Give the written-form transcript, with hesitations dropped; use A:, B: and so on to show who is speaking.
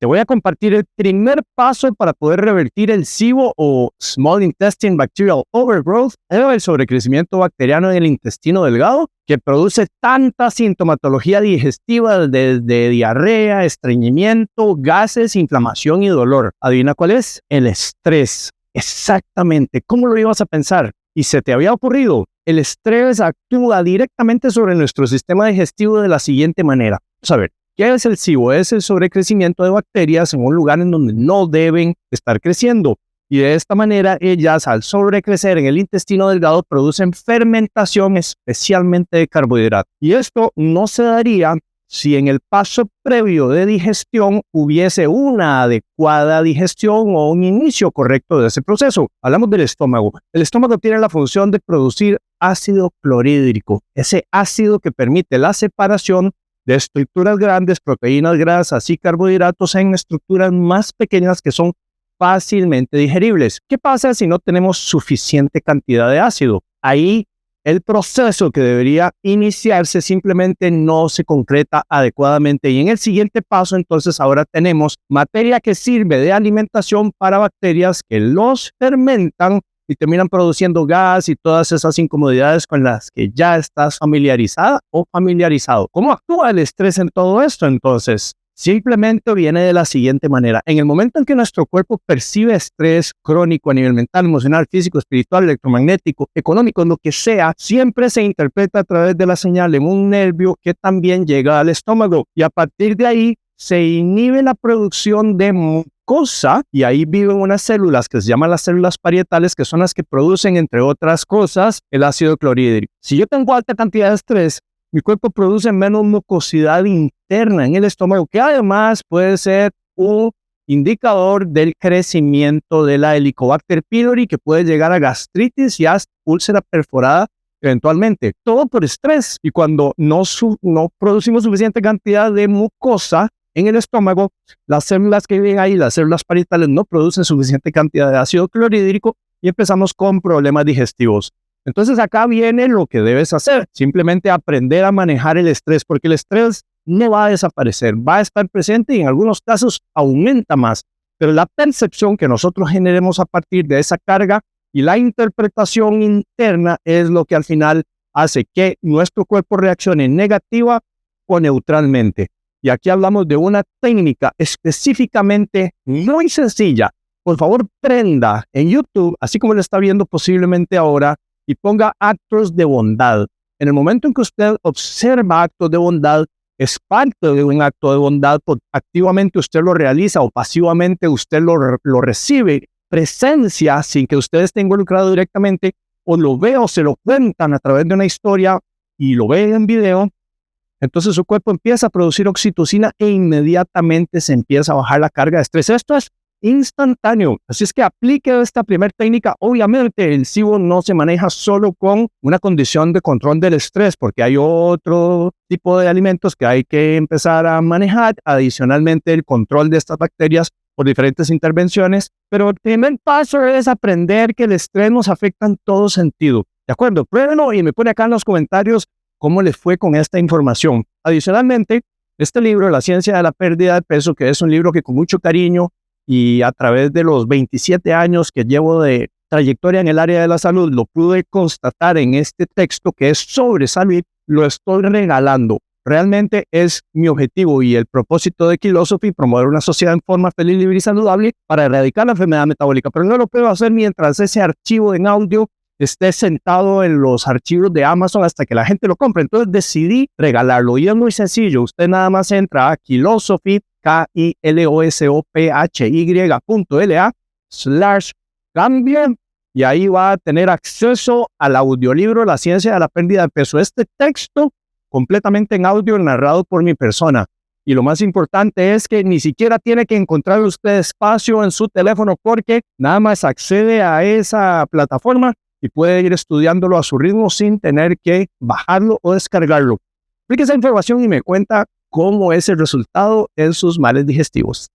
A: Te voy a compartir el primer paso para poder revertir el SIBO o Small Intestine Bacterial Overgrowth, el sobrecrecimiento bacteriano en el intestino delgado, que produce tanta sintomatología digestiva desde diarrea, estreñimiento, gases, inflamación y dolor. ¿Adivina cuál es? El estrés. Exactamente. ¿Cómo lo ibas a pensar? ¿Y se te había ocurrido? El estrés actúa directamente sobre nuestro sistema digestivo de la siguiente manera. Vamos a ver. ¿Qué es el SIBO? Es el sobrecrecimiento de bacterias en un lugar en donde no deben estar creciendo. Y de esta manera, ellas, al sobrecrecer en el intestino delgado, producen fermentación, especialmente de carbohidratos. Y esto no se daría si en el paso previo de digestión hubiese una adecuada digestión o un inicio correcto de ese proceso. Hablamos del estómago. El estómago tiene la función de producir ácido clorhídrico, ese ácido que permite la separación de estructuras grandes, proteínas, grasas y carbohidratos en estructuras más pequeñas que son fácilmente digeribles. ¿Qué pasa si no tenemos suficiente cantidad de ácido? Ahí el proceso que debería iniciarse simplemente no se concreta adecuadamente. Y en el siguiente paso, entonces, ahora tenemos materia que sirve de alimentación para bacterias que los fermentan y terminan produciendo gas y todas esas incomodidades con las que ya estás familiarizada o familiarizado. ¿Cómo actúa el estrés en todo esto? Entonces, simplemente viene de la siguiente manera. En el momento en que nuestro cuerpo percibe estrés crónico a nivel mental, emocional, físico, espiritual, electromagnético, económico, lo que sea, siempre se interpreta a través de la señal en un nervio que también llega al estómago. Y a partir de ahí se inhibe la producción de mucosa y ahí viven unas células que se llaman las células parietales, que son las que producen, entre otras cosas, el ácido clorhídrico. Si yo tengo alta cantidad de estrés, mi cuerpo produce menos mucosidad interna en el estómago, que además puede ser un indicador del crecimiento de la Helicobacter pylori, que puede llegar a gastritis y hasta úlcera perforada eventualmente. Todo por estrés. Y cuando no producimos suficiente cantidad de mucosa en el estómago, las células que viven ahí, las células parietales, no producen suficiente cantidad de ácido clorhídrico y empezamos con problemas digestivos. Entonces acá viene lo que debes hacer, simplemente aprender a manejar el estrés, porque el estrés no va a desaparecer, va a estar presente y en algunos casos aumenta más, pero la percepción que nosotros generemos a partir de esa carga y la interpretación interna es lo que al final hace que nuestro cuerpo reaccione negativa o neutralmente. Y aquí hablamos de una técnica específicamente muy sencilla. Por favor, prenda en YouTube, así como lo está viendo posiblemente ahora, y ponga actos de bondad. En el momento en que usted observa actos de bondad, es parte de un acto de bondad, porque activamente usted lo realiza o pasivamente usted lo recibe. Presencia sin que usted esté involucrado directamente, o lo ve o se lo cuentan a través de una historia y lo ve en video. Entonces su cuerpo empieza a producir oxitocina e inmediatamente se empieza a bajar la carga de estrés. Esto es instantáneo. Así es que aplique esta primera técnica. Obviamente el SIBO no se maneja solo con una condición de control del estrés, porque hay otro tipo de alimentos que hay que empezar a manejar. Adicionalmente, el control de estas bacterias por diferentes intervenciones. Pero el primer paso es aprender que el estrés nos afecta en todo sentido. ¿De acuerdo? Pruébenlo y me pone acá en los comentarios cómo les fue con esta información. Adicionalmente, este libro, La ciencia de la pérdida de peso, que es un libro que con mucho cariño y a través de los 27 años que llevo de trayectoria en el área de la salud, lo pude constatar en este texto que es sobre salud, lo estoy regalando. Realmente es mi objetivo y el propósito de Kilosophy, promover una sociedad en forma feliz, libre y saludable para erradicar la enfermedad metabólica, pero no lo puedo hacer mientras ese archivo en audio esté sentado en los archivos de Amazon hasta que la gente lo compre. Entonces decidí regalarlo y es muy sencillo. Usted nada más entra a Kilosophy, kilosophy.la/cambio y ahí va a tener acceso al audiolibro La ciencia de la pérdida de peso. Este texto completamente en audio narrado por mi persona. Y lo más importante es que ni siquiera tiene que encontrar usted espacio en su teléfono, porque nada más accede a esa plataforma y puede ir estudiándolo a su ritmo sin tener que bajarlo o descargarlo. Aplique esa información y me cuenta cómo es el resultado en sus males digestivos.